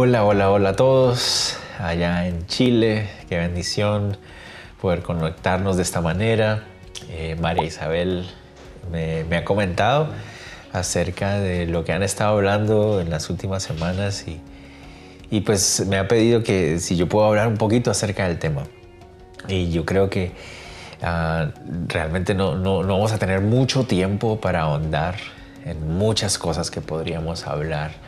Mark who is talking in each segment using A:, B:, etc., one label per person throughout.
A: Hola, hola, hola a todos allá en Chile. Qué bendición poder conectarnos de esta manera. María Isabel me ha comentado acerca de lo que han estado hablando en las últimas semanas y pues me ha pedido que si yo puedo hablar un poquito acerca del tema. Y yo creo que realmente no vamos a tener mucho tiempo para ahondar en muchas cosas que podríamos hablar.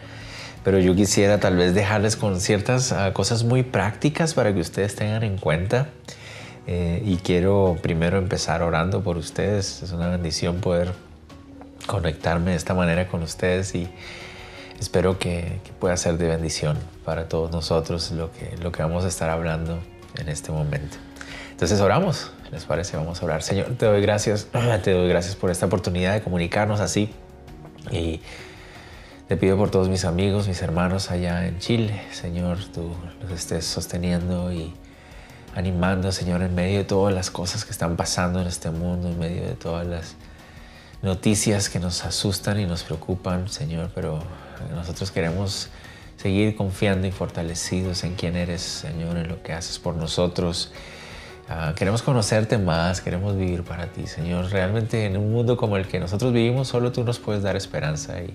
A: Pero yo quisiera tal vez dejarles con ciertas cosas muy prácticas para que ustedes tengan en cuenta. Y quiero primero empezar orando por ustedes. Es una bendición poder conectarme de esta manera con ustedes y espero que pueda ser de bendición para todos nosotros lo que vamos a estar hablando en este momento. Entonces oramos, ¿les parece? Vamos a orar. Señor, te doy gracias por esta oportunidad de comunicarnos así y te pido por todos mis amigos, mis hermanos allá en Chile. Señor, tú los estés sosteniendo y animando, Señor, en medio de todas las cosas que están pasando en este mundo, en medio de todas las noticias que nos asustan y nos preocupan, Señor, pero nosotros queremos seguir confiando y fortalecidos en quién eres, Señor, en lo que haces por nosotros. Queremos conocerte más, queremos vivir para ti, Señor. Realmente en un mundo como el que nosotros vivimos, solo tú nos puedes dar esperanza y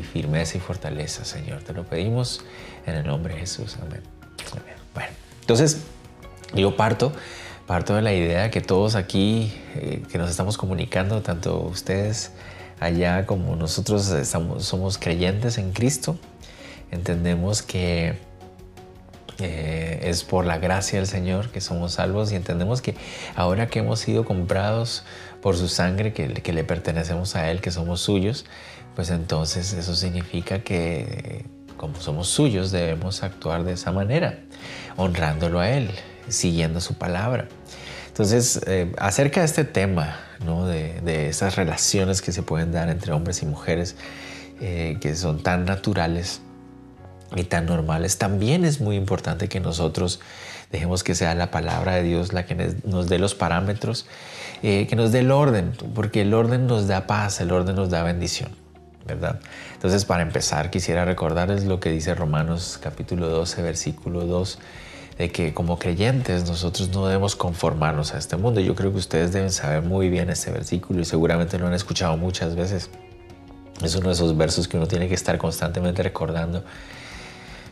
A: firmeza y fortaleza, Señor. Te lo pedimos en el nombre de Jesús. Amén. Amén. Bueno, entonces yo parto de la idea que todos aquí que nos estamos comunicando, tanto ustedes allá como nosotros somos creyentes en Cristo. Entendemos que es por la gracia del Señor que somos salvos y entendemos que ahora que hemos sido comprados por su sangre, que le pertenecemos a Él, que somos suyos, pues entonces eso significa que como somos suyos debemos actuar de esa manera, honrándolo a Él, siguiendo su palabra. Entonces, acerca de este tema, ¿no? de esas relaciones que se pueden dar entre hombres y mujeres que son tan naturales y tan normales, también es muy importante que nosotros dejemos que sea la palabra de Dios la que nos dé los parámetros, que nos dé el orden, porque el orden nos da paz, el orden nos da bendición, ¿verdad? Entonces, para empezar, quisiera recordarles lo que dice Romanos capítulo 12, versículo 2, de que como creyentes nosotros no debemos conformarnos a este mundo. Yo creo que ustedes deben saber muy bien este versículo y seguramente lo han escuchado muchas veces. Es uno de esos versos que uno tiene que estar constantemente recordando.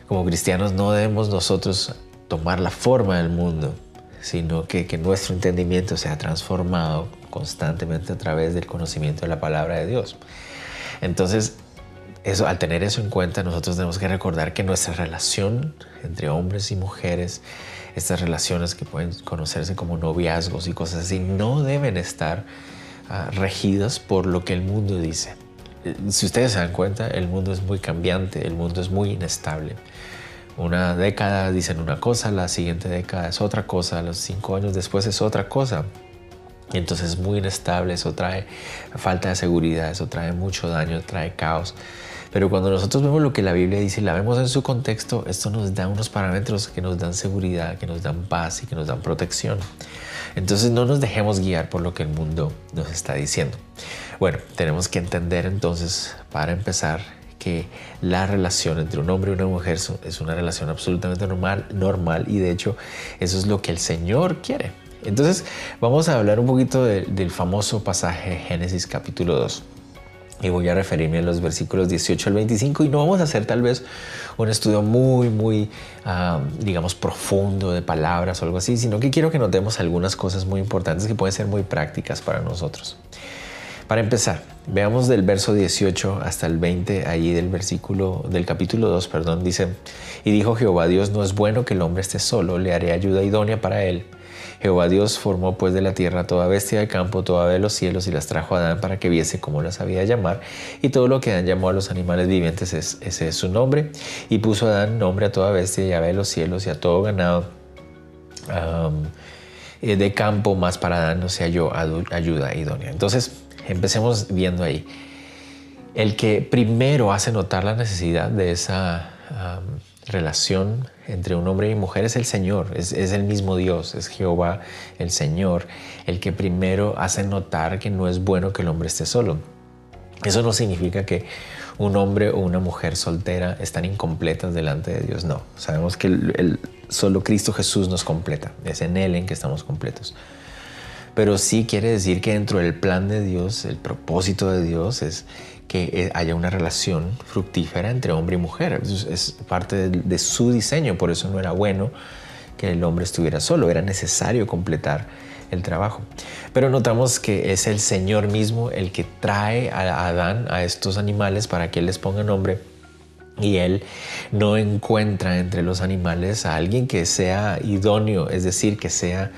A: Como cristianos no debemos nosotros tomar la forma del mundo, sino que nuestro entendimiento sea transformado constantemente a través del conocimiento de la palabra de Dios. Entonces, al tener eso en cuenta, nosotros tenemos que recordar que nuestra relación entre hombres y mujeres, estas relaciones que pueden conocerse como noviazgos y cosas así, no deben estar regidas por lo que el mundo dice. Si ustedes se dan cuenta, el mundo es muy cambiante, el mundo es muy inestable. Una década dicen una cosa, la siguiente década es otra cosa, los 5 años después es otra cosa. Y entonces es muy inestable, eso trae falta de seguridad, eso trae mucho daño, trae caos. Pero cuando nosotros vemos lo que la Biblia dice y la vemos en su contexto, esto nos da unos parámetros que nos dan seguridad, que nos dan paz y que nos dan protección. Entonces no nos dejemos guiar por lo que el mundo nos está diciendo. Bueno, tenemos que entender entonces, para empezar, que la relación entre un hombre y una mujer es una relación absolutamente normal y de hecho eso es lo que el Señor quiere. Entonces vamos a hablar un poquito del famoso pasaje Génesis capítulo 2 y voy a referirme a los versículos 18 al 25 y no vamos a hacer tal vez un estudio muy digamos profundo de palabras o algo así, sino que quiero que notemos algunas cosas muy importantes que pueden ser muy prácticas para nosotros. Para empezar, veamos del verso 18 hasta el 20, allí del capítulo 2, dice: Y dijo Jehová Dios, no es bueno que el hombre esté solo, le haré ayuda idónea para él. Jehová Dios formó pues de la tierra toda bestia de campo, toda ave de los cielos, y las trajo a Adán para que viese cómo las había de llamar. Y todo lo que Adán llamó a los animales vivientes, ese es su nombre. Y puso Adán nombre a toda bestia y ave de los cielos y a todo ganado de campo, más para Adán no se halló ayuda idónea. Entonces, empecemos viendo ahí. El que primero hace notar la necesidad de esa relación entre un hombre y mujer es el Señor, es el mismo Dios, es Jehová el Señor, el que primero hace notar que no es bueno que el hombre esté solo. Eso no significa que un hombre o una mujer soltera están incompletas delante de Dios. No, sabemos que solo Cristo Jesús nos completa. Es en Él en que estamos completos. Pero sí quiere decir que dentro del plan de Dios, el propósito de Dios es que haya una relación fructífera entre hombre y mujer. Es parte de su diseño, por eso no era bueno que el hombre estuviera solo, era necesario completar el trabajo. Pero notamos que es el Señor mismo el que trae a Adán a estos animales para que Él les ponga nombre, y Él no encuentra entre los animales a alguien que sea idóneo, es decir, que sea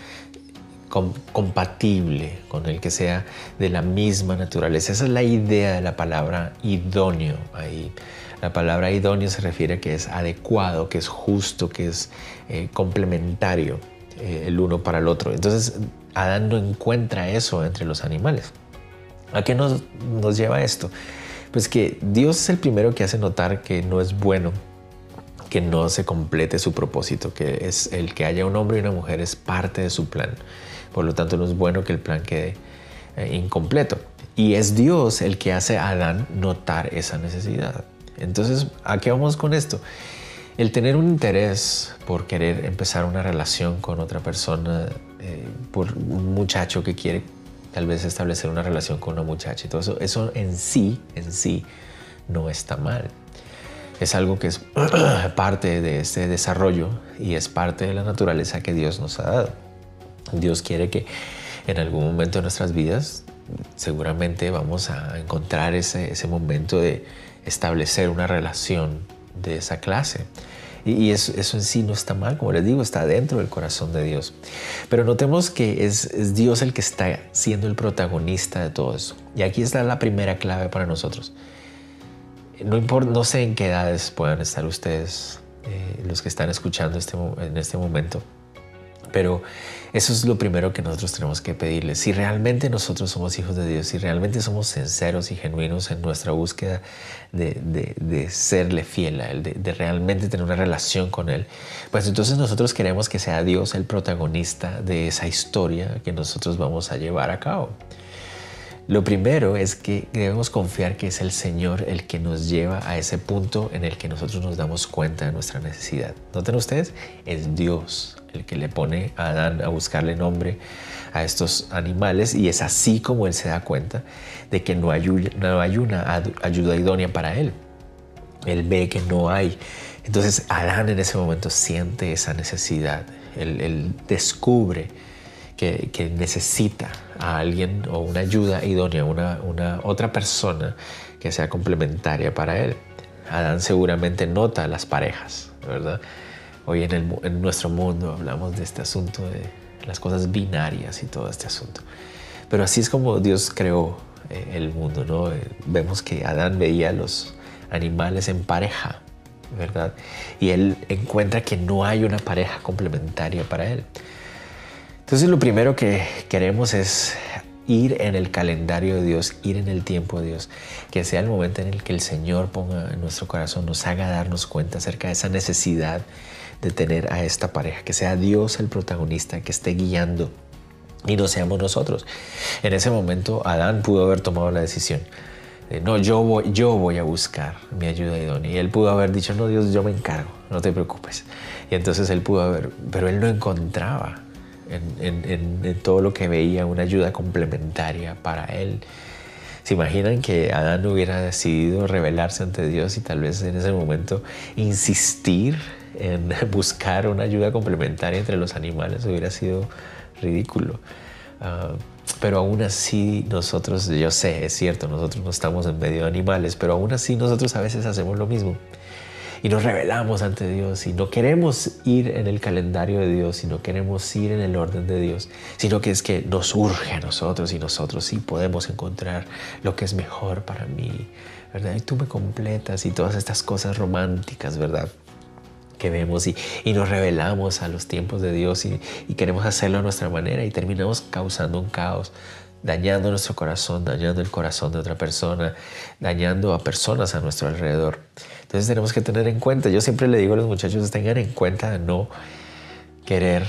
A: compatible con el, que sea de la misma naturaleza. Esa es la idea de la palabra idóneo. Ahí la palabra idóneo se refiere a que es adecuado, que es justo, que es complementario el uno para el otro. Entonces Adán no encuentra eso entre los animales. ¿A qué nos lleva esto? Pues que Dios es el primero que hace notar que no es bueno que no se complete su propósito, que es el que haya un hombre y una mujer es parte de su plan. Por lo tanto, no es bueno que el plan quede incompleto. Y es Dios el que hace a Adán notar esa necesidad. Entonces, ¿a qué vamos con esto? El tener un interés por querer empezar una relación con otra persona, por un muchacho que quiere tal vez establecer una relación con una muchacha y todo eso en sí no está mal. Es algo que es parte de este desarrollo y es parte de la naturaleza que Dios nos ha dado. Dios quiere que en algún momento de nuestras vidas seguramente vamos a encontrar ese momento de establecer una relación de esa clase. Y eso en sí no está mal, como les digo, está dentro del corazón de Dios. Pero notemos que es Dios el que está siendo el protagonista de todo eso. Y aquí está la primera clave para nosotros. No importa, no sé en qué edades puedan estar ustedes, los que están escuchando en este momento, pero eso es lo primero que nosotros tenemos que pedirle. Si realmente nosotros somos hijos de Dios, si realmente somos sinceros y genuinos en nuestra búsqueda de serle fiel a Él, de realmente tener una relación con Él, pues entonces nosotros queremos que sea Dios el protagonista de esa historia que nosotros vamos a llevar a cabo. Lo primero es que debemos confiar que es el Señor el que nos lleva a ese punto en el que nosotros nos damos cuenta de nuestra necesidad. ¿Noten ustedes? Es Dios el que le pone a Adán a buscarle nombre a estos animales, y es así como él se da cuenta de que no hay una ayuda idónea para él. Él ve que no hay. Entonces Adán en ese momento siente esa necesidad. Él descubre que necesita a alguien o una ayuda idónea, una otra persona que sea complementaria para él. Adán seguramente nota las parejas, ¿verdad? Hoy en nuestro mundo hablamos de este asunto de las cosas binarias y todo este asunto. Pero así es como Dios creó el mundo, ¿no? Vemos que Adán veía a los animales en pareja, ¿verdad? Y él encuentra que no hay una pareja complementaria para él. Entonces lo primero que queremos es ir en el calendario de Dios, ir en el tiempo de Dios, que sea el momento en el que el Señor ponga en nuestro corazón, nos haga darnos cuenta acerca de esa necesidad de tener a esta pareja, que sea Dios el protagonista, que esté guiando y no seamos nosotros. En ese momento Adán pudo haber tomado la decisión de, no, yo voy a buscar mi ayuda idónea, y él pudo haber dicho, no, Dios, yo me encargo, no te preocupes. Y entonces él pudo haber, pero él no encontraba en todo lo que veía una ayuda complementaria para él. ¿Se imaginan que Adán hubiera decidido rebelarse ante Dios y tal vez en ese momento insistir en buscar una ayuda complementaria entre los animales? Hubiera sido ridículo. Pero aún así nosotros, yo sé, es cierto, nosotros no estamos en medio de animales, pero aún así nosotros a veces hacemos lo mismo. Y nos rebelamos ante Dios y no queremos ir en el calendario de Dios y no queremos ir en el orden de Dios, sino que es que nos urge a nosotros y nosotros sí podemos encontrar lo que es mejor para mí, ¿verdad? Y tú me completas y todas estas cosas románticas, ¿verdad? Que vemos y nos rebelamos a los tiempos de Dios y queremos hacerlo a nuestra manera y terminamos causando un caos, dañando nuestro corazón, dañando el corazón de otra persona, dañando a personas a nuestro alrededor. Entonces tenemos que tener en cuenta, yo siempre le digo a los muchachos, tengan en cuenta no querer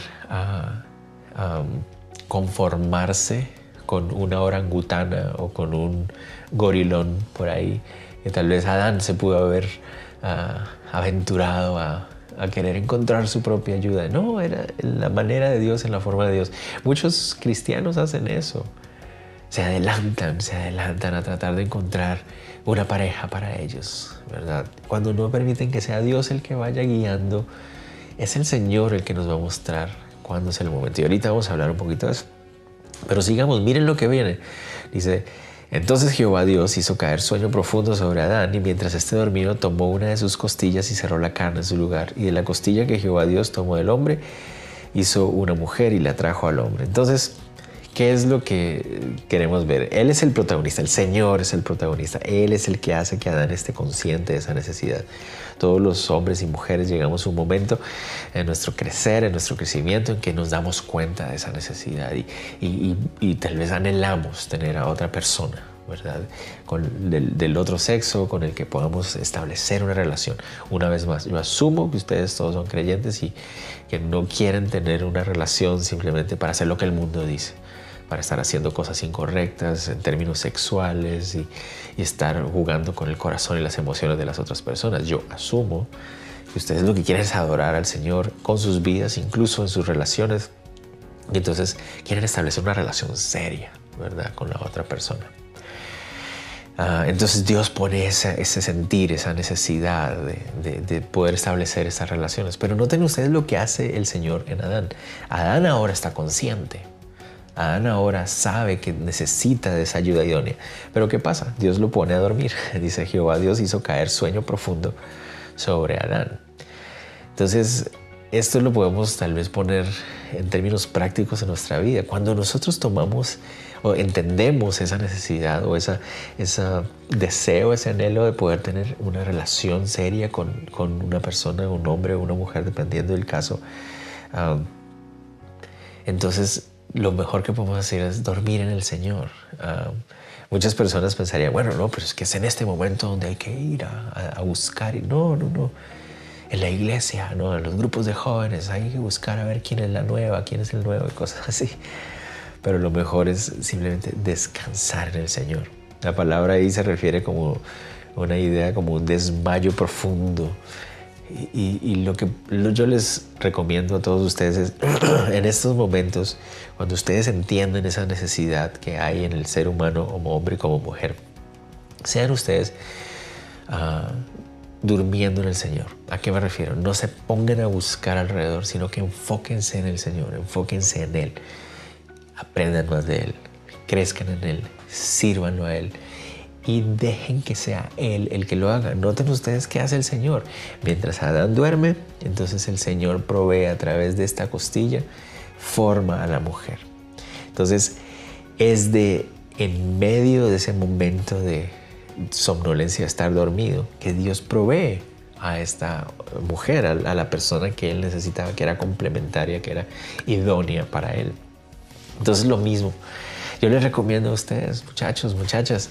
A: conformarse con una orangutana o con un gorilón por ahí que tal vez Adán se pudo haber aventurado a querer encontrar su propia ayuda. No, era en la manera de Dios, en la forma de Dios. Muchos cristianos hacen eso. Se adelantan a tratar de encontrar una pareja para ellos, ¿verdad? Cuando no permiten que sea Dios el que vaya guiando, es el Señor el que nos va a mostrar cuándo es el momento. Y ahorita vamos a hablar un poquito de eso. Pero sigamos, miren lo que viene. Dice: entonces Jehová Dios hizo caer sueño profundo sobre Adán, y mientras éste dormía tomó una de sus costillas y cerró la carne en su lugar. Y de la costilla que Jehová Dios tomó del hombre, hizo una mujer y la trajo al hombre. Entonces, ¿qué es lo que queremos ver? Él es el protagonista, el Señor es el protagonista. Él es el que hace que Adán esté consciente de esa necesidad. Todos los hombres y mujeres llegamos a un momento en nuestro crecer, en nuestro crecimiento, en que nos damos cuenta de esa necesidad y tal vez anhelamos tener a otra persona, ¿verdad? Del otro sexo, con el que podamos establecer una relación. Una vez más, yo asumo que ustedes todos son creyentes y que no quieren tener una relación simplemente para hacer lo que el mundo dice, para estar haciendo cosas incorrectas en términos sexuales y estar jugando con el corazón y las emociones de las otras personas. Yo asumo que ustedes lo que quieren es adorar al Señor con sus vidas, incluso en sus relaciones, y entonces quieren establecer una relación seria, ¿verdad?, con la otra persona. Entonces Dios pone ese sentir, esa necesidad de poder establecer esas relaciones. Pero noten ustedes lo que hace el Señor en Adán. Adán ahora está consciente. Adán ahora sabe que necesita de esa ayuda idónea. Pero ¿qué pasa? Dios lo pone a dormir. Dice: Jehová Dios hizo caer sueño profundo sobre Adán. Entonces, esto lo podemos tal vez poner en términos prácticos en nuestra vida. Cuando nosotros tomamos o entendemos esa necesidad o ese deseo, ese anhelo de poder tener una relación seria con una persona, un hombre o una mujer, dependiendo del caso, entonces lo mejor que podemos hacer es dormir en el Señor. Muchas personas pensarían: bueno, no, pero es que es en este momento donde hay que ir a buscar. Y no. En la iglesia, ¿no?, en los grupos de jóvenes hay que buscar a ver quién es la nueva, quién es el nuevo y cosas así. Pero lo mejor es simplemente descansar en el Señor. La palabra ahí se refiere como una idea, como un desmayo profundo. Y lo que yo les recomiendo a todos ustedes es, en estos momentos, cuando ustedes entienden esa necesidad que hay en el ser humano, como hombre y como mujer, sean ustedes durmiendo en el Señor. ¿A qué me refiero? No se pongan a buscar alrededor, sino que enfóquense en el Señor, enfóquense en Él. Aprendan más de Él, crezcan en Él, sírvanlo a Él y dejen que sea Él el que lo haga. Noten ustedes qué hace el Señor. Mientras Adán duerme, entonces el Señor provee a través de esta costilla, forma a la mujer. Entonces es en medio de ese momento de somnolencia, estar dormido, que Dios provee a esta mujer, a la persona que Él necesitaba, que era complementaria, que era idónea para Él. Entonces lo mismo, yo les recomiendo a ustedes, muchachos, muchachas,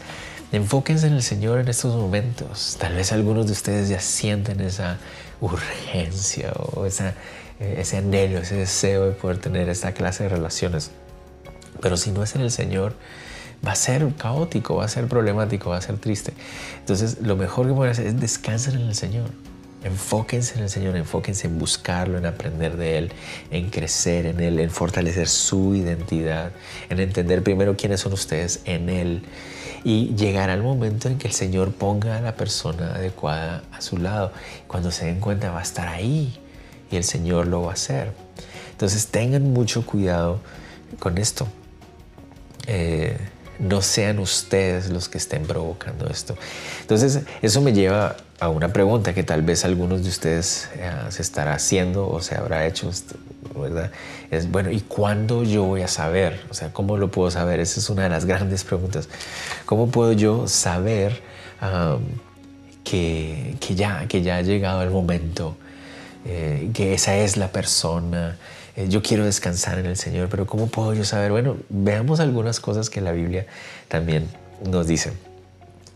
A: enfóquense en el Señor en estos momentos. Tal vez algunos de ustedes ya sienten esa urgencia o ese anhelo, ese deseo de poder tener esta clase de relaciones. Pero si no es en el Señor, va a ser caótico, va a ser problemático, va a ser triste. Entonces lo mejor que pueden hacer es descansar en el Señor. Enfóquense en el Señor, enfóquense en buscarlo, en aprender de Él, en crecer en Él, en fortalecer su identidad, en entender primero quiénes son ustedes en Él y llegar al momento en que el Señor ponga a la persona adecuada a su lado. Cuando se den cuenta, va a estar ahí y el Señor lo va a hacer. Entonces tengan mucho cuidado con esto. No sean ustedes los que estén provocando esto. Entonces, eso me lleva a una pregunta que tal vez algunos de ustedes se estará haciendo o se habrá hecho, ¿verdad? Es, bueno, ¿y cuándo yo voy a saber? O sea, ¿cómo lo puedo saber? Esa es una de las grandes preguntas. ¿Cómo puedo yo saber que ya ha llegado el momento, que esa es la persona? Yo quiero descansar en el Señor, pero ¿cómo puedo yo saber? Bueno, veamos algunas cosas que la Biblia también nos dice.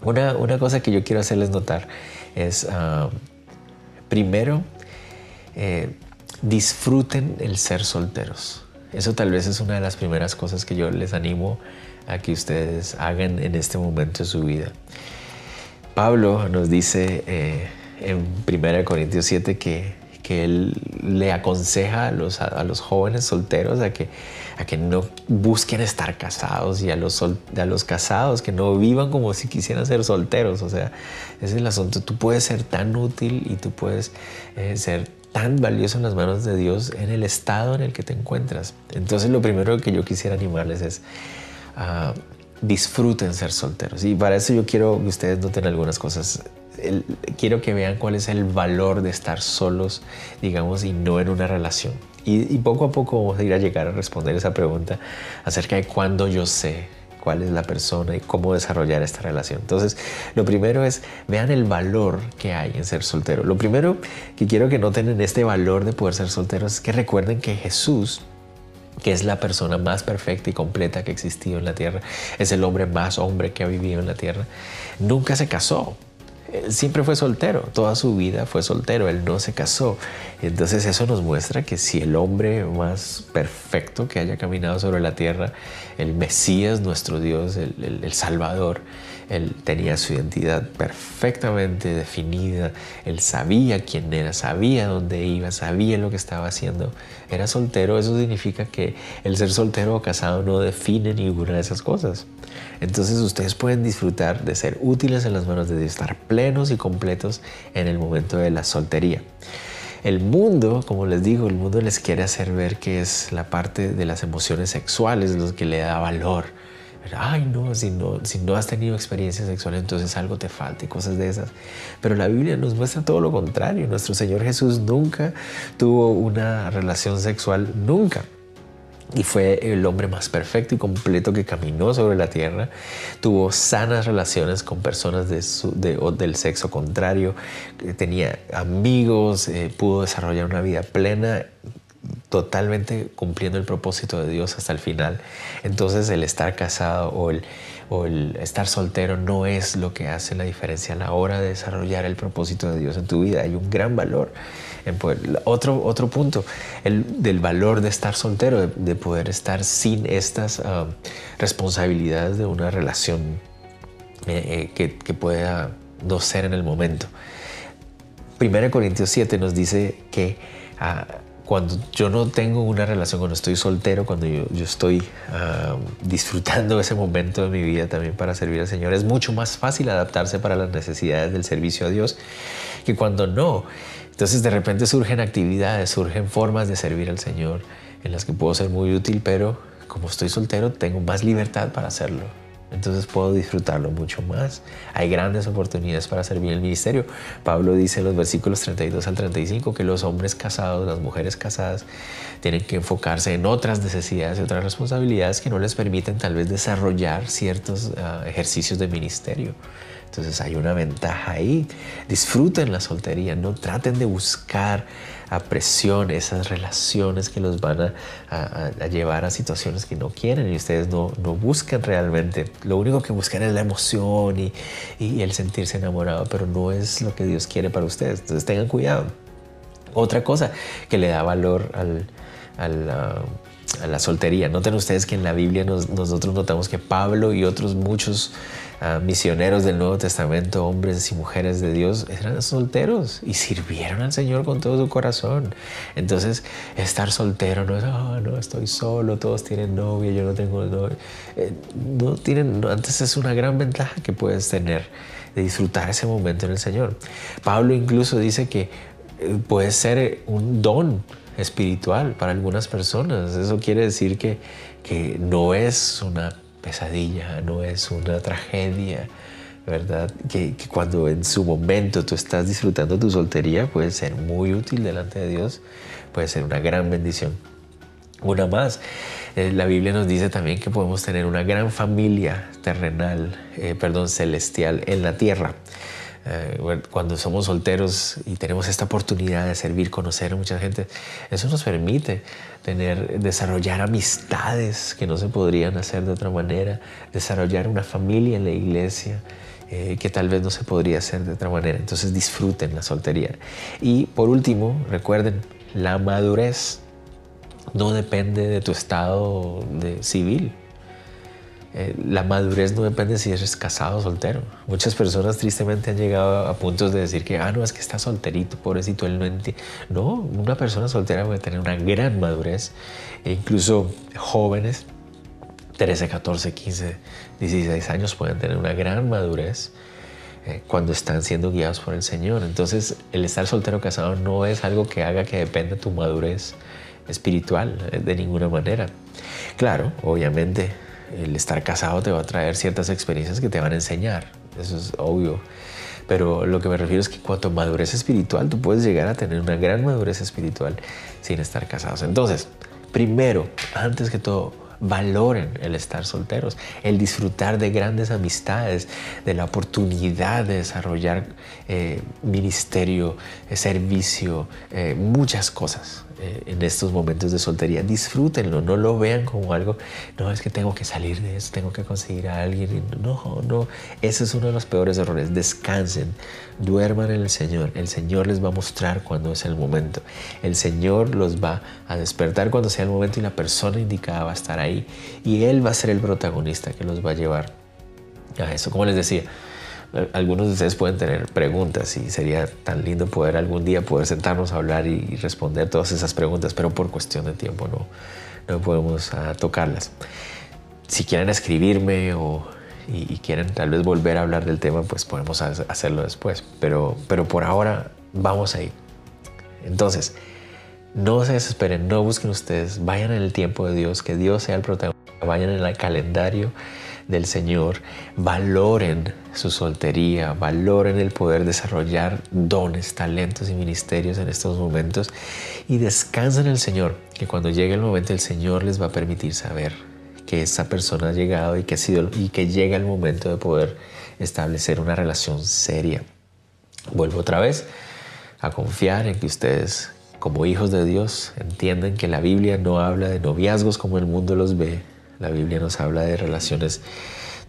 A: Una cosa que yo quiero hacerles notar es, primero, disfruten el ser solteros. Eso tal vez es una de las primeras cosas que yo les animo a que ustedes hagan en este momento de su vida. Pablo nos dice en 1 Corintios 7 que él le aconseja a los jóvenes solteros a que no busquen estar casados, y a los casados que no vivan como si quisieran ser solteros. O sea, ese es el asunto. Tú puedes ser tan útil y tú puedes ser tan valioso en las manos de Dios en el estado en el que te encuentras. Entonces, lo primero que yo quisiera animarles es disfruten ser solteros. Y para eso yo quiero que ustedes noten algunas cosas. Quiero que vean cuál es el valor de estar solos, digamos, y no en una relación. Y poco a poco vamos a llegar a responder esa pregunta acerca de cuándo yo sé cuál es la persona y cómo desarrollar esta relación. Entonces, lo primero es, vean el valor que hay en ser soltero. Lo primero que quiero que noten en este valor de poder ser solteros es que recuerden que Jesús, que es la persona más perfecta y completa que ha existido en la tierra, es el hombre más hombre que ha vivido en la tierra, nunca se casó. Él siempre fue soltero, toda su vida fue soltero, él no se casó. Entonces eso nos muestra que si el hombre más perfecto que haya caminado sobre la tierra, el Mesías, nuestro Dios, el Salvador, él tenía su identidad perfectamente definida, él sabía quién era, sabía dónde iba, sabía lo que estaba haciendo. Era soltero. Eso significa que el ser soltero o casado no define ninguna de esas cosas. Entonces ustedes pueden disfrutar de ser útiles en las manos de Dios, estar plenos y completos en el momento de la soltería. El mundo, como les digo, el mundo les quiere hacer ver que es la parte de las emociones sexuales lo que le da valor. Ay, no, si no has tenido experiencia sexual, entonces algo te falta y cosas de esas. Pero la Biblia nos muestra todo lo contrario. Nuestro Señor Jesús nunca tuvo una relación sexual, nunca. Y fue el hombre más perfecto y completo que caminó sobre la tierra. Tuvo sanas relaciones con personas del sexo contrario. Tenía amigos, pudo desarrollar una vida plena, totalmente cumpliendo el propósito de Dios hasta el final. Entonces, el estar casado o el estar soltero no es lo que hace la diferencia a la hora de desarrollar el propósito de Dios en tu vida. Hay un gran valor en poder. Otro punto, del valor de estar soltero, de poder estar sin estas responsabilidades de una relación que pueda no ser en el momento. 1 Corintios 7 nos dice que cuando yo no tengo una relación, cuando estoy soltero, cuando yo estoy disfrutando ese momento de mi vida también para servir al Señor, es mucho más fácil adaptarse para las necesidades del servicio a Dios que cuando no. Entonces, de repente surgen actividades, surgen formas de servir al Señor en las que puedo ser muy útil, pero como estoy soltero, tengo más libertad para hacerlo. Entonces puedo disfrutarlo mucho más. Hay grandes oportunidades para servir el ministerio. Pablo dice en los versículos 32 al 35 que los hombres casados, las mujeres casadas, tienen que enfocarse en otras necesidades y otras responsabilidades que no les permiten tal vez desarrollar ciertos ejercicios de ministerio. Entonces hay una ventaja ahí. Disfruten la soltería, no traten de buscar a presión esas relaciones que los van a llevar a situaciones que no quieren, y ustedes no buscan realmente. Lo único que buscan es la emoción y el sentirse enamorado, pero no es lo que Dios quiere para ustedes. Entonces tengan cuidado. Otra cosa que le da valor a la soltería. Noten ustedes que en la Biblia nosotros notamos que Pablo y otros muchos misioneros del Nuevo Testamento, hombres y mujeres de Dios, eran solteros y sirvieron al Señor con todo su corazón. Entonces, estar soltero no es, no, estoy solo, todos tienen novia, yo no tengo novia. Antes es una gran ventaja que puedes tener de disfrutar ese momento en el Señor. Pablo incluso dice que puede ser un don espiritual para algunas personas. Eso quiere decir que no es una pesadilla, no es una tragedia, ¿verdad? Que cuando en su momento tú estás disfrutando tu soltería, puede ser muy útil delante de Dios, puede ser una gran bendición. Una más, la Biblia nos dice también que podemos tener una gran familia celestial en la tierra. Cuando somos solteros y tenemos esta oportunidad de servir, conocer a mucha gente, eso nos permite desarrollar amistades que no se podrían hacer de otra manera, desarrollar una familia en la iglesia que tal vez no se podría hacer de otra manera. Entonces disfruten la soltería. Y por último, recuerden, la madurez no depende de tu estado civil. La madurez no depende si eres casado o soltero. Muchas personas tristemente han llegado a puntos de decir que, no, es que está solterito, pobrecito, él no entiende. No, una persona soltera puede tener una gran madurez. E incluso jóvenes, 13, 14, 15, 16 años pueden tener una gran madurez cuando están siendo guiados por el Señor. Entonces, el estar soltero o casado no es algo que haga que dependa tu madurez espiritual de ninguna manera. Claro, obviamente, el estar casado te va a traer ciertas experiencias que te van a enseñar. Eso es obvio. Pero lo que me refiero es que cuanto a madurez espiritual, tú puedes llegar a tener una gran madurez espiritual sin estar casados. Entonces, primero, antes que todo, valoren el estar solteros, el disfrutar de grandes amistades, de la oportunidad de desarrollar ministerio, servicio, muchas cosas en estos momentos de soltería. Disfrútenlo, no lo vean como algo, no, es que tengo que salir de eso, tengo que conseguir a alguien. No, ese es uno de los peores errores. Descansen, duerman en el Señor. El Señor les va a mostrar cuándo es el momento. El Señor los va a despertar cuando sea el momento y la persona indicada va a estar ahí. Y Él va a ser el protagonista que los va a llevar a eso. Como les decía, algunos de ustedes pueden tener preguntas y sería tan lindo poder algún día poder sentarnos a hablar y responder todas esas preguntas, pero por cuestión de tiempo no podemos tocarlas. Si quieren escribirme y quieren tal vez volver a hablar del tema, pues podemos hacerlo después, pero por ahora vamos ahí. Entonces, no se desesperen, no busquen ustedes, vayan en el tiempo de Dios, que Dios sea el protagonista, vayan en el calendario del Señor, valoren su soltería, valoren el poder desarrollar dones, talentos y ministerios en estos momentos y descansen en el Señor, que cuando llegue el momento el Señor les va a permitir saber que esa persona ha llegado y que llega el momento de poder establecer una relación seria. Vuelvo otra vez a confiar en que ustedes, como hijos de Dios, entienden que la Biblia no habla de noviazgos como el mundo los ve. La Biblia nos habla de relaciones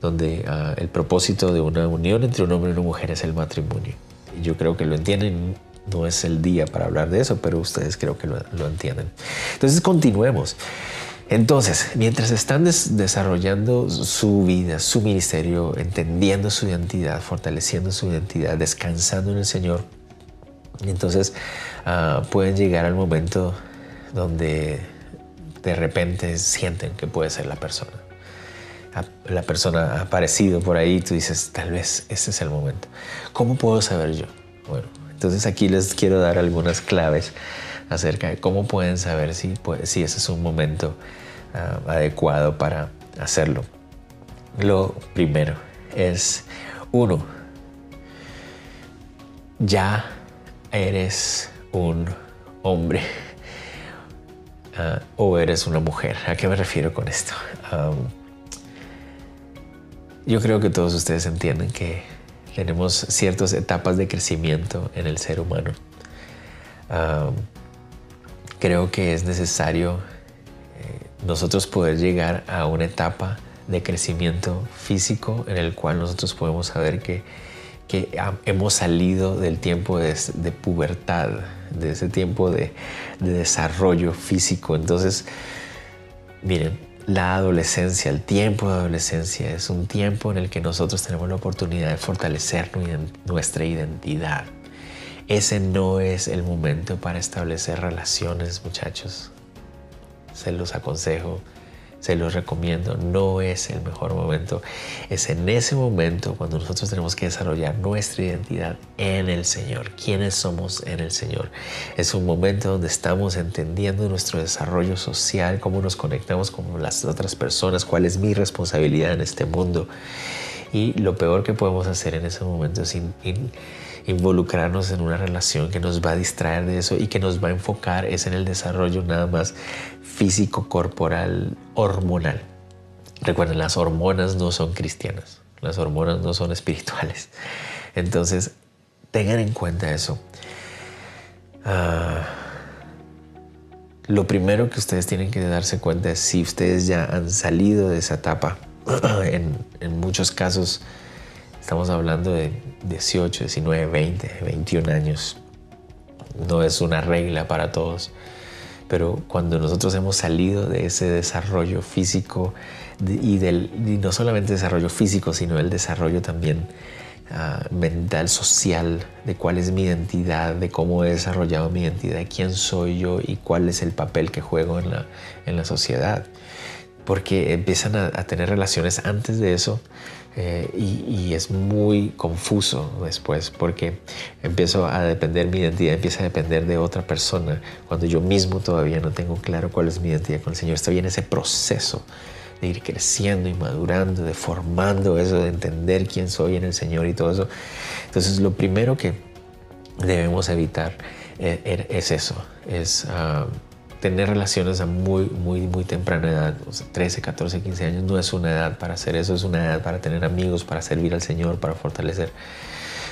A: donde el propósito de una unión entre un hombre y una mujer es el matrimonio. Y yo creo que lo entienden. No es el día para hablar de eso, pero ustedes creo que lo entienden. Entonces, continuemos. Entonces, mientras están desarrollando su vida, su ministerio, entendiendo su identidad, fortaleciendo su identidad, descansando en el Señor, entonces pueden llegar al momento donde de repente sienten que puede ser la persona. La persona ha aparecido por ahí y tú dices, tal vez ese es el momento. ¿Cómo puedo saber yo? Bueno, entonces aquí les quiero dar algunas claves acerca de cómo pueden saber si ese es un momento adecuado para hacerlo. Lo primero es, 1, ya eres un hombre o eres una mujer. ¿A qué me refiero con esto? Yo creo que todos ustedes entienden que tenemos ciertas etapas de crecimiento en el ser humano. Creo que es necesario nosotros poder llegar a una etapa de crecimiento físico en el cual nosotros podemos saber que hemos salido del tiempo de pubertad, de ese tiempo de desarrollo físico. Entonces, miren, la adolescencia, el tiempo de adolescencia es un tiempo en el que nosotros tenemos la oportunidad de fortalecer nuestra identidad. Ese no es el momento para establecer relaciones, muchachos. Se los aconsejo, se los recomiendo. No es el mejor momento. Es en ese momento cuando nosotros tenemos que desarrollar nuestra identidad en el Señor. ¿Quiénes somos en el Señor? Es un momento donde estamos entendiendo nuestro desarrollo social, cómo nos conectamos con las otras personas, cuál es mi responsabilidad en este mundo. Y lo peor que podemos hacer en ese momento es involucrarnos en una relación que nos va a distraer de eso y que nos va a enfocar es en el desarrollo nada más físico, corporal, hormonal. Recuerden, las hormonas no son cristianas, las hormonas no son espirituales. Entonces, tengan en cuenta eso. Lo primero que ustedes tienen que darse cuenta es si ustedes ya han salido de esa etapa. En muchos casos estamos hablando de 18, 19, 20, 21 años. No es una regla para todos. Pero cuando nosotros hemos salido de ese desarrollo físico, y no solamente desarrollo físico, sino el desarrollo también mental, social, de cuál es mi identidad, de cómo he desarrollado mi identidad, quién soy yo y cuál es el papel que juego en la sociedad. Porque empiezan a tener relaciones antes de eso y es muy confuso después, porque empiezo a depender, mi identidad empieza a depender de otra persona cuando yo mismo todavía no tengo claro cuál es mi identidad con el Señor. Estoy en ese proceso de ir creciendo y madurando, de formando eso, de entender quién soy en el Señor y todo eso. Entonces lo primero que debemos evitar es eso, es tener relaciones a muy temprana edad. O sea, 13, 14, 15 años no es una edad para hacer eso, es una edad para tener amigos, para servir al Señor, para fortalecer.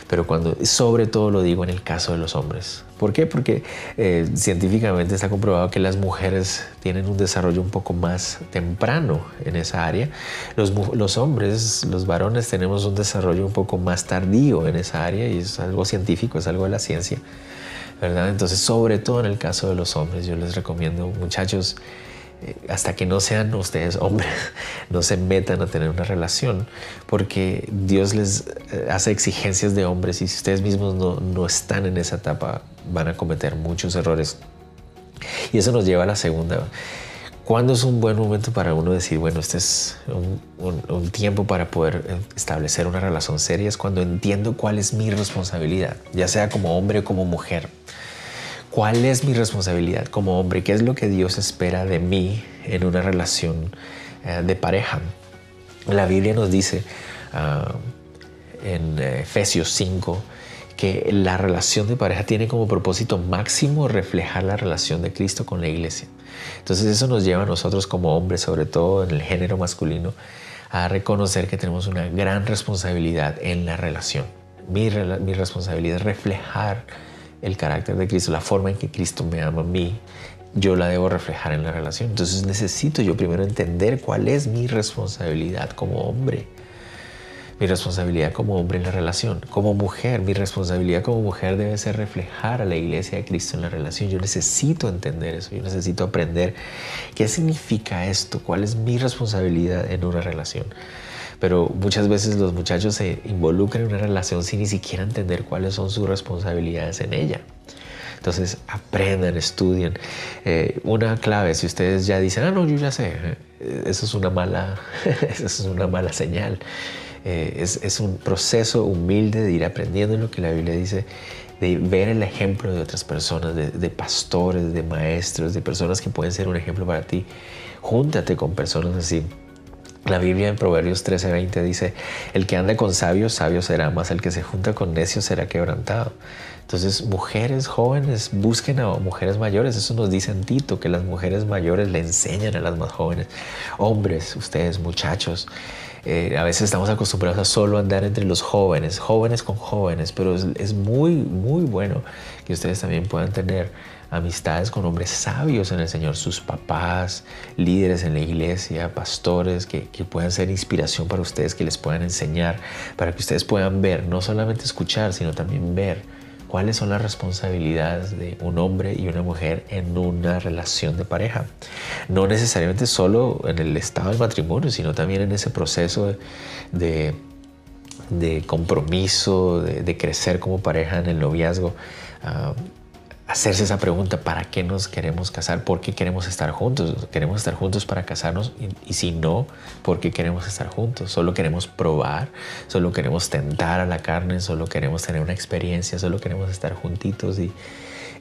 A: Pero sobre todo lo digo en el caso de los hombres. ¿Por qué? Porque científicamente está comprobado que las mujeres tienen un desarrollo un poco más temprano en esa área. Los hombres, los varones, tenemos un desarrollo un poco más tardío en esa área y es algo científico, es algo de la ciencia, ¿verdad? Entonces, sobre todo en el caso de los hombres, yo les recomiendo, muchachos, hasta que no sean ustedes hombres, no se metan a tener una relación, porque Dios les hace exigencias de hombres y si ustedes mismos no están en esa etapa, van a cometer muchos errores. Y eso nos lleva a la segunda. ¿Cuándo es un buen momento para uno decir, bueno, este es un tiempo para poder establecer una relación seria? Es cuando entiendo cuál es mi responsabilidad, ya sea como hombre o como mujer. ¿Cuál es mi responsabilidad como hombre? ¿Qué es lo que Dios espera de mí en una relación de pareja? La Biblia nos dice en Efesios 5 que la relación de pareja tiene como propósito máximo reflejar la relación de Cristo con la iglesia. Entonces eso nos lleva a nosotros como hombres, sobre todo en el género masculino, a reconocer que tenemos una gran responsabilidad en la relación. Mi responsabilidad es reflejar el carácter de Cristo, la forma en que Cristo me ama a mí, yo la debo reflejar en la relación. Entonces necesito yo primero entender cuál es mi responsabilidad como hombre. Mi responsabilidad como hombre en la relación. Como mujer, mi responsabilidad como mujer debe ser reflejar a la iglesia de Cristo en la relación. Yo necesito entender eso, yo necesito aprender qué significa esto, cuál es mi responsabilidad en una relación. Pero muchas veces los muchachos se involucran en una relación sin ni siquiera entender cuáles son sus responsabilidades en ella. Entonces aprendan, estudien. Una clave, si ustedes ya dicen, no, yo ya sé, eso es una mala señal. Es un proceso humilde de ir aprendiendo lo que la Biblia dice, de ver el ejemplo de otras personas, de pastores, de maestros, de personas que pueden ser un ejemplo para ti. Júntate con personas así. La Biblia en Proverbios 13:20 dice, el que anda con sabios, sabio será, mas el que se junta con necios será quebrantado. Entonces, mujeres jóvenes, busquen a mujeres mayores. Eso nos dice en Tito, que las mujeres mayores le enseñan a las más jóvenes. Hombres, ustedes, muchachos, a veces estamos acostumbrados a solo andar entre los jóvenes con jóvenes, pero es muy bueno que ustedes también puedan tener amistades con hombres sabios en el Señor, sus papás, líderes en la iglesia, pastores que puedan ser inspiración para ustedes, que les puedan enseñar, para que ustedes puedan ver, no solamente escuchar, sino también ver cuáles son las responsabilidades de un hombre y una mujer en una relación de pareja. No necesariamente solo en el estado del matrimonio, sino también en ese proceso de compromiso, de crecer como pareja en el noviazgo. Hacerse esa pregunta, ¿para qué nos queremos casar? ¿Por qué queremos estar juntos? ¿Queremos estar juntos para casarnos? Y si no, ¿por qué queremos estar juntos? ¿Solo queremos probar? ¿Solo queremos tentar a la carne? ¿Solo queremos tener una experiencia? ¿Solo queremos estar juntitos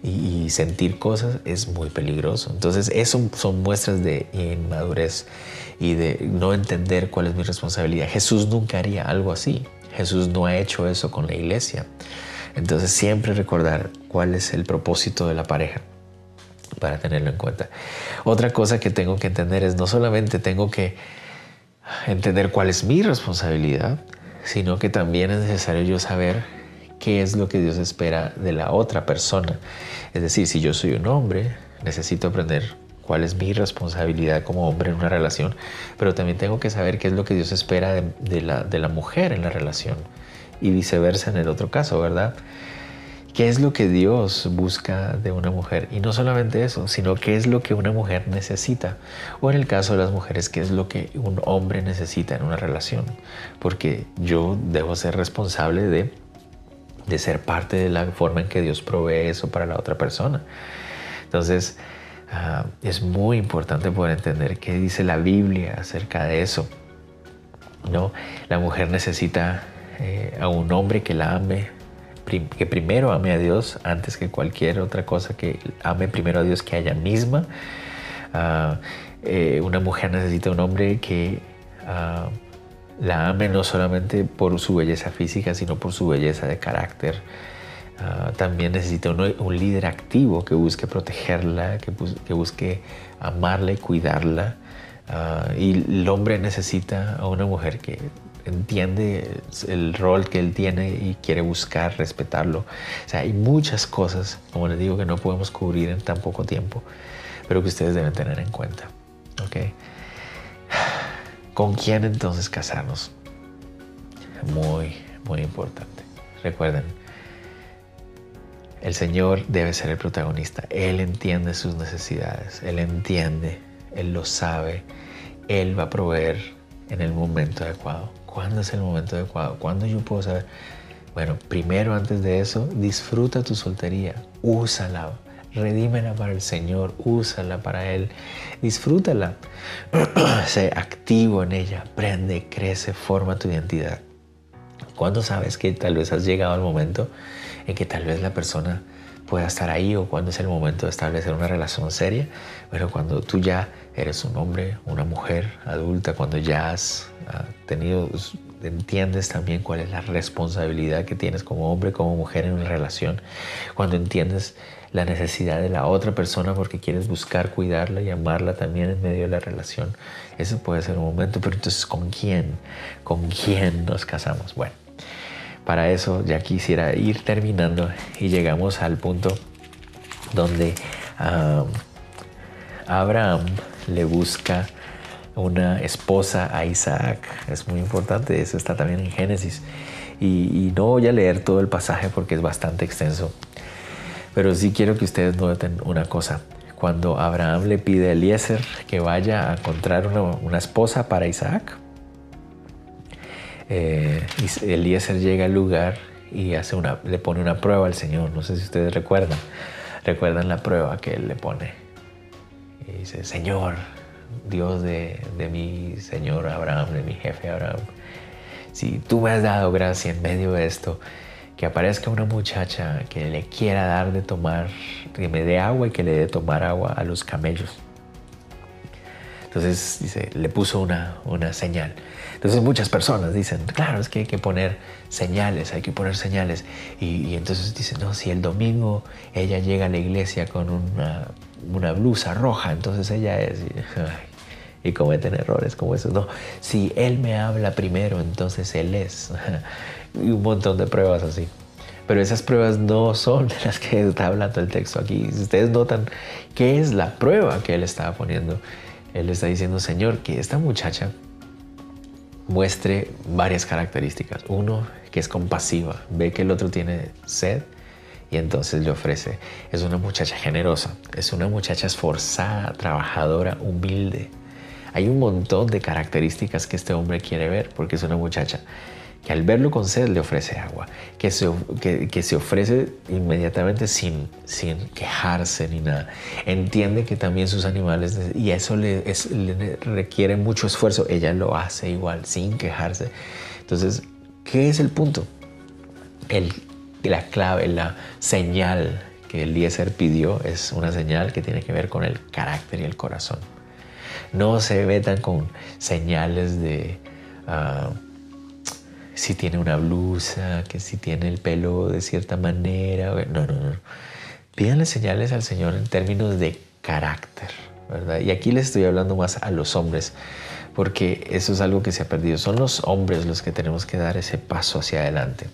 A: y sentir cosas? Es muy peligroso. Entonces, eso son muestras de inmadurez y de no entender cuál es mi responsabilidad. Jesús nunca haría algo así. Jesús no ha hecho eso con la iglesia. Entonces siempre recordar cuál es el propósito de la pareja para tenerlo en cuenta. Otra cosa que tengo que entender es no solamente tengo que entender cuál es mi responsabilidad, sino que también es necesario yo saber qué es lo que Dios espera de la otra persona. Es decir, si yo soy un hombre, necesito aprender cuál es mi responsabilidad como hombre en una relación, pero también tengo que saber qué es lo que Dios espera de la mujer en la relación. Y viceversa en el otro caso, ¿verdad? ¿Qué es lo que Dios busca de una mujer? Y no solamente eso, sino qué es lo que una mujer necesita. O en el caso de las mujeres, qué es lo que un hombre necesita en una relación. Porque yo debo ser responsable de ser parte de la forma en que Dios provee eso para la otra persona. Entonces, es muy importante poder entender qué dice la Biblia acerca de eso, ¿no? La mujer necesita a un hombre que la ame, que primero ame a Dios antes que cualquier otra cosa, que ame primero a Dios que a ella misma. Una mujer necesita un hombre que la ame no solamente por su belleza física, sino por su belleza de carácter. También necesita un líder activo que busque protegerla, que busque amarla y cuidarla. Y el hombre necesita a una mujer que entiende el rol que él tiene y quiere buscar respetarlo. O sea, hay muchas cosas, como les digo, que no podemos cubrir en tan poco tiempo, pero que ustedes deben tener en cuenta. ¿Okay? ¿Con quién entonces casarnos? Muy, muy importante. Recuerden, el Señor debe ser el protagonista. Él entiende sus necesidades, Él entiende, Él lo sabe, Él va a proveer en el momento adecuado. ¿Cuándo es el momento adecuado? ¿Cuándo yo puedo saber? Bueno, primero, antes de eso, disfruta tu soltería, úsala, redímela para el Señor, úsala para Él, disfrútala, sé activo en ella, aprende, crece, forma tu identidad. ¿Cuándo sabes que tal vez has llegado al momento en que tal vez la persona pueda estar ahí, o cuándo es el momento de establecer una relación seria? Bueno, cuando tú ya eres un hombre, una mujer adulta, cuando ya has tenido, entiendes también cuál es la responsabilidad que tienes como hombre, como mujer en una relación, cuando entiendes la necesidad de la otra persona porque quieres buscar cuidarla y amarla también en medio de la relación. Eso puede ser un momento, pero entonces ¿con quién? ¿Con quién nos casamos? Bueno, para eso ya quisiera ir terminando y llegamos al punto donde Abraham le busca una esposa a Isaac. Es muy importante, eso está también en Génesis. Y no voy a leer todo el pasaje porque es bastante extenso, pero sí quiero que ustedes noten una cosa. Cuando Abraham le pide a Eliezer que vaya a encontrar una esposa para Isaac, Eliezer llega al lugar y le pone una prueba al Señor. No sé si ustedes recuerdan la prueba que él le pone. Y dice: Señor, Dios de mi Señor Abraham, de mi jefe Abraham, si tú me has dado gracia en medio de esto, que aparezca una muchacha que le quiera dar de tomar, que me dé agua y que le dé de tomar agua a los camellos. Entonces dice, le puso una señal. Entonces muchas personas dicen, claro, es que hay que poner señales, hay que poner señales. Y entonces dicen, no, si el domingo ella llega a la iglesia con una blusa roja, entonces ella es... Y cometen errores como esos. No, si él me habla primero, entonces él es. Y un montón de pruebas así. Pero esas pruebas no son las que está hablando el texto aquí. Si ustedes notan, ¿qué es la prueba que él estaba poniendo? Él está diciendo, Señor, que esta muchacha muestre varias características. Uno, que es compasiva, ve que el otro tiene sed y entonces le ofrece. Es una muchacha generosa, es una muchacha esforzada, trabajadora, humilde. Hay un montón de características que este hombre quiere ver, porque es una muchacha que al verlo con sed le ofrece agua, que se ofrece inmediatamente sin quejarse ni nada. Entiende que también sus animales, y eso le requiere mucho esfuerzo, ella lo hace igual, sin quejarse. Entonces, ¿qué es el punto? La clave, la señal que Eliezer pidió es una señal que tiene que ver con el carácter y el corazón. No se metan con señales de... si tiene una blusa, que si tiene el pelo de cierta manera. No. Pídanle señales al Señor en términos de carácter, ¿verdad? Y aquí les estoy hablando más a los hombres, porque eso es algo que se ha perdido. Son los hombres los que tenemos que dar ese paso hacia adelante.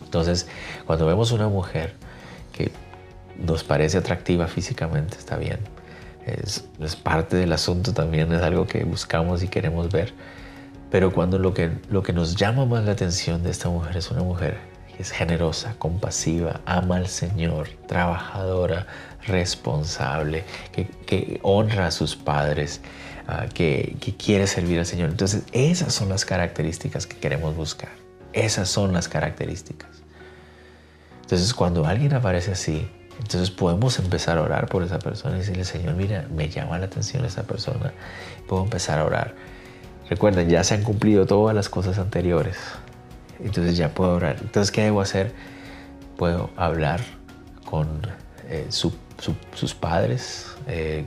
A: Entonces, cuando vemos una mujer que nos parece atractiva físicamente, está bien. Es parte del asunto también, es algo que buscamos y queremos ver. Pero cuando lo que nos llama más la atención de esta mujer es una mujer es generosa, compasiva, ama al Señor, trabajadora, responsable, que honra a sus padres, que quiere servir al Señor. Entonces, esas son las características que queremos buscar. Esas son las características. Entonces, cuando alguien aparece así, entonces podemos empezar a orar por esa persona y decirle, Señor, mira, me llama la atención esa persona. Puedo empezar a orar. Recuerden, ya se han cumplido todas las cosas anteriores. Entonces ya puedo orar. Entonces, ¿qué debo hacer? Puedo hablar con sus padres,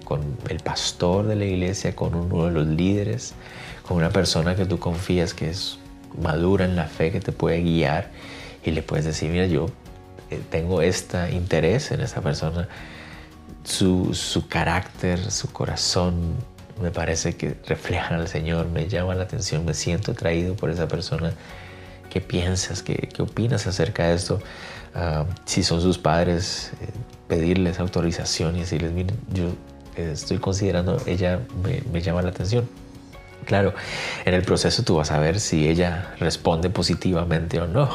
A: con el pastor de la iglesia, con uno de los líderes, con una persona que tú confías que es madura en la fe, que te puede guiar, y le puedes decir, mira, yo tengo este interés en esta persona, su carácter, su corazón, me parece que reflejan al Señor, me llama la atención, me siento atraído por esa persona. ¿Qué piensas? ¿Qué opinas acerca de esto? Si son sus padres, pedirles autorización y decirles, miren, yo estoy considerando, ella me llama la atención. Claro, en el proceso tú vas a ver si ella responde positivamente o no,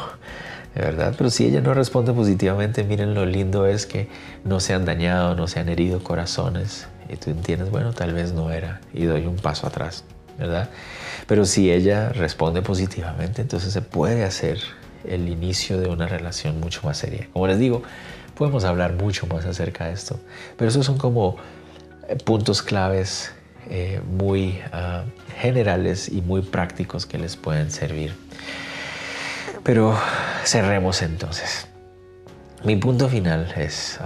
A: de verdad. Pero si ella no responde positivamente, miren, lo lindo es que no se han dañado, no se han herido corazones. Y tú entiendes, bueno, tal vez no era, y doy un paso atrás, ¿verdad? Pero si ella responde positivamente, entonces se puede hacer el inicio de una relación mucho más seria. Como les digo, podemos hablar mucho más acerca de esto, pero esos son como puntos claves muy generales y muy prácticos que les pueden servir. Pero cerremos entonces. Mi punto final es,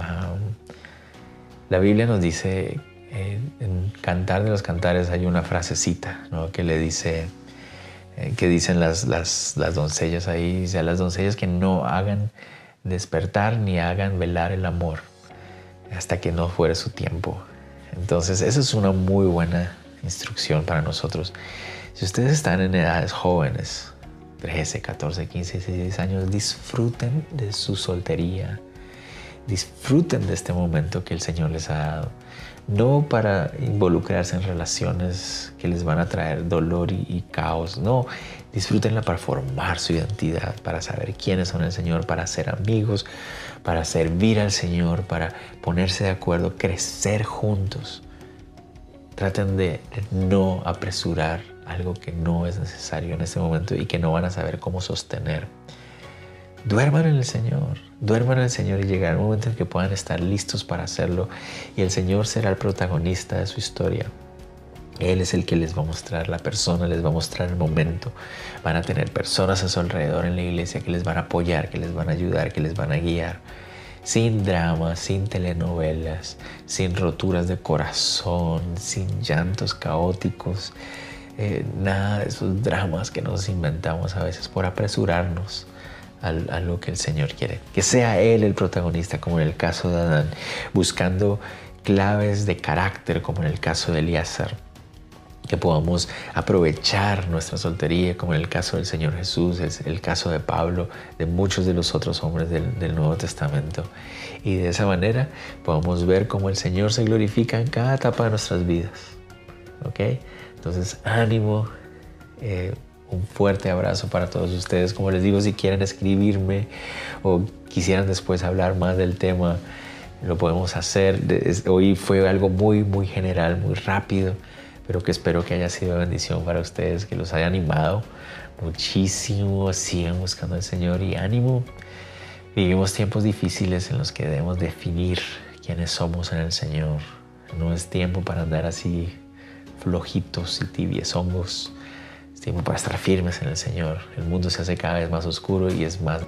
A: la Biblia nos dice, en Cantar de los Cantares hay una frasecita, ¿no?, que le dice, que dicen las doncellas ahí, dice, a las doncellas que no hagan despertar ni hagan velar el amor hasta que no fuere su tiempo. Entonces, esa es una muy buena instrucción para nosotros. Si ustedes están en edades jóvenes, 13, 14, 15, 16 años, disfruten de su soltería. Disfruten de este momento que el Señor les ha dado. No para involucrarse en relaciones que les van a traer dolor y caos. No, disfrútenla para formar su identidad, para saber quiénes son el Señor, para ser amigos, para servir al Señor, para ponerse de acuerdo, crecer juntos. Traten de no apresurar algo que no es necesario en este momento y que no van a saber cómo sostener. Duerman en el Señor y llegará un momento en que puedan estar listos para hacerlo, y el Señor será el protagonista de su historia. Él es el que les va a mostrar la persona, les va a mostrar el momento. Van a tener personas a su alrededor en la iglesia que les van a apoyar, que les van a ayudar, que les van a guiar. Sin dramas, sin telenovelas, sin roturas de corazón, sin llantos caóticos. Nada de esos dramas que nos inventamos a veces por apresurarnos a lo que el Señor quiere. Que sea Él el protagonista, como en el caso de Adán, buscando claves de carácter, como en el caso de Elíasar. Que podamos aprovechar nuestra soltería, como en el caso del Señor Jesús, es el caso de Pablo, de muchos de los otros hombres del Nuevo Testamento. Y de esa manera podamos ver cómo el Señor se glorifica en cada etapa de nuestras vidas. ¿Ok? Entonces, ánimo. Un fuerte abrazo para todos ustedes. Como les digo, si quieren escribirme o quisieran después hablar más del tema, lo podemos hacer. Hoy fue algo muy, muy general, muy rápido, pero que espero que haya sido bendición para ustedes, que los haya animado muchísimo. Sigan buscando al Señor y ánimo. Vivimos tiempos difíciles en los que debemos definir quiénes somos en el Señor. No es tiempo para andar así flojitos y tibiezongos. Es tiempo para estar firmes en el Señor. El mundo se hace cada vez más oscuro y es más